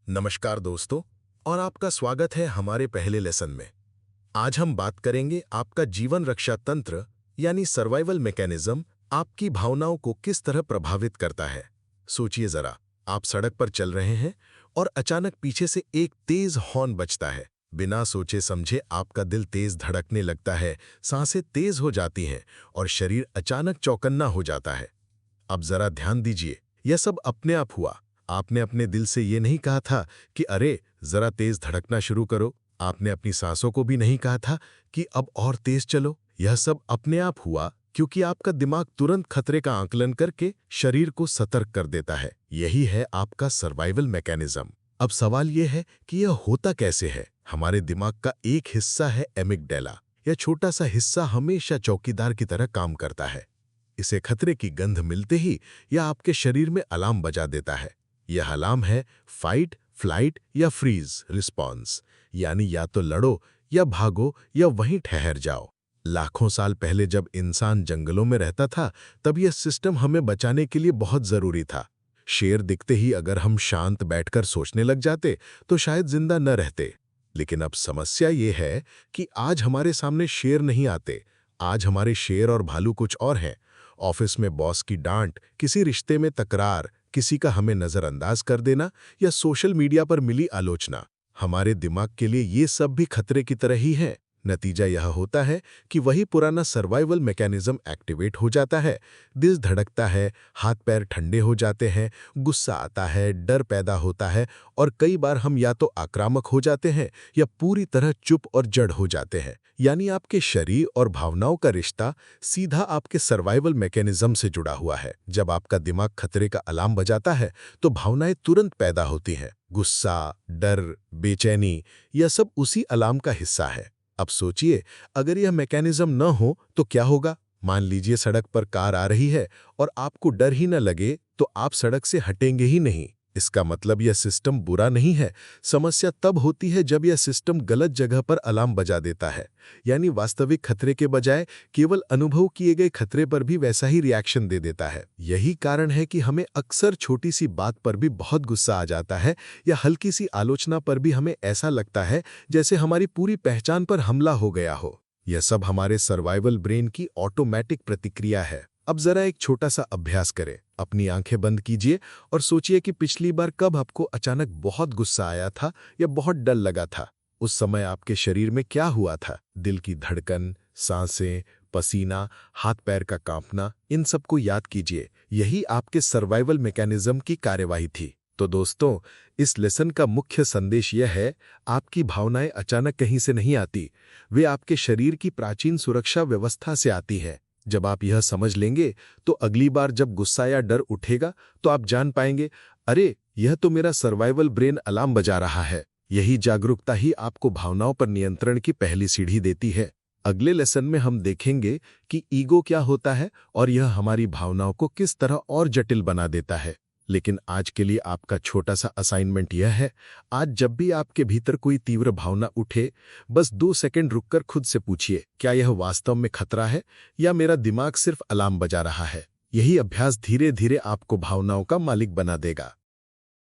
नमस्कार दोस्तों, और आपका स्वागत है हमारे पहले लेसन में। आज हम बात करेंगे आपका जीवन रक्षा तंत्र यानी सर्वाइवल मैकेनिज्म आपकी भावनाओं को किस तरह प्रभावित करता है। सोचिए जरा, आप सड़क पर चल रहे हैं और अचानक पीछे से एक तेज हॉर्न बजता है। बिना सोचे समझे आपका दिल तेज धड़कने लगता है, सांसें तेज हो जाती हैं और शरीर अचानक चौकन्ना हो जाता है। अब जरा ध्यान दीजिए, यह सब अपने आप हुआ। आपने अपने दिल से ये नहीं कहा था कि अरे जरा तेज धड़कना शुरू करो। आपने अपनी सांसों को भी नहीं कहा था कि अब और तेज चलो। यह सब अपने आप हुआ क्योंकि आपका दिमाग तुरंत खतरे का आकलन करके शरीर को सतर्क कर देता है। यही है आपका सर्वाइवल मैकेनिज्म। अब सवाल यह है कि यह होता कैसे है। हमारे दिमाग का एक हिस्सा है एमिगडाला। यह छोटा सा हिस्सा हमेशा चौकीदार की तरह काम करता है। इसे खतरे की गंध मिलते ही यह आपके शरीर में अलार्म बजा देता है। यह अलार्म है फाइट, फ्लाइट या फ्रीज रिस्पॉन्स, यानी या तो लड़ो या भागो या वहीं ठहर जाओ। लाखों साल पहले जब इंसान जंगलों में रहता था, तब यह सिस्टम हमें बचाने के लिए बहुत जरूरी था। शेर दिखते ही अगर हम शांत बैठकर सोचने लग जाते तो शायद जिंदा न रहते। लेकिन अब समस्या ये है कि आज हमारे सामने शेर नहीं आते। आज हमारे शेर और भालू कुछ और हैं। ऑफिस में बॉस की डांट, किसी रिश्ते में तकरार, किसी का हमें नजरअंदाज कर देना या सोशल मीडिया पर मिली आलोचना। हमारे दिमाग के लिए ये सब भी खतरे की तरह ही है। नतीजा यह होता है कि वही पुराना सर्वाइवल मैकेनिज्म एक्टिवेट हो जाता है। दिल धड़कता है, हाथ पैर ठंडे हो जाते हैं, गुस्सा आता है, डर पैदा होता है और कई बार हम या तो आक्रामक हो जाते हैं या पूरी तरह चुप और जड़ हो जाते हैं। यानी आपके शरीर और भावनाओं का रिश्ता सीधा आपके सर्वाइवल मैकेनिज्म से जुड़ा हुआ है। जब आपका दिमाग खतरे का अलार्म बजाता है तो भावनाएं तुरंत पैदा होती हैं। गुस्सा, डर, बेचैनी, यह सब उसी अलार्म का हिस्सा है। अब सोचिए, अगर यह मैकेनिज्म न हो तो क्या होगा। मान लीजिए सड़क पर कार आ रही है और आपको डर ही न लगे तो आप सड़क से हटेंगे ही नहीं। इसका मतलब यह सिस्टम बुरा नहीं है। समस्या तब होती है जब यह सिस्टम गलत जगह पर अलार्म बजा देता है। यानी वास्तविक खतरे के बजाय केवल अनुभव किए गए खतरे पर भी वैसा ही रिएक्शन दे देता है। यही कारण है कि हमें अक्सर छोटी सी बात पर भी बहुत गुस्सा आ जाता है या हल्की सी आलोचना पर भी हमें ऐसा लगता है जैसे हमारी पूरी पहचान पर हमला हो गया हो। यह सब हमारे सर्वाइवल ब्रेन की ऑटोमेटिक प्रतिक्रिया है। अब जरा एक छोटा सा अभ्यास करें। अपनी आंखें बंद कीजिए और सोचिए कि पिछली बार कब आपको अचानक बहुत गुस्सा आया था या बहुत डर लगा था। उस समय आपके शरीर में क्या हुआ था। दिल की धड़कन, सांसें, पसीना, हाथ पैर का कांपना, इन सबको याद कीजिए। यही आपके सर्वाइवल मैकेनिज्म की कार्यवाही थी। तो दोस्तों, इस लेसन का मुख्य संदेश यह है, आपकी भावनाएं अचानक कहीं से नहीं आती। वे आपके शरीर की प्राचीन सुरक्षा व्यवस्था से आती हैं। जब आप यह समझ लेंगे तो अगली बार जब गुस्सा या डर उठेगा तो आप जान पाएंगे, अरे यह तो मेरा सर्वाइवल ब्रेन अलार्म बजा रहा है। यही जागरूकता ही आपको भावनाओं पर नियंत्रण की पहली सीढ़ी देती है। अगले लेसन में हम देखेंगे कि ईगो क्या होता है और यह हमारी भावनाओं को किस तरह और जटिल बना देता है। लेकिन आज के लिए आपका छोटा सा असाइनमेंट यह है, आज जब भी आपके भीतर कोई तीव्र भावना उठे, बस 2 सेकंड रुककर खुद से पूछिए, क्या यह वास्तव में खतरा है या मेरा दिमाग सिर्फ अलार्म बजा रहा है। यही अभ्यास धीरे धीरे आपको भावनाओं का मालिक बना देगा।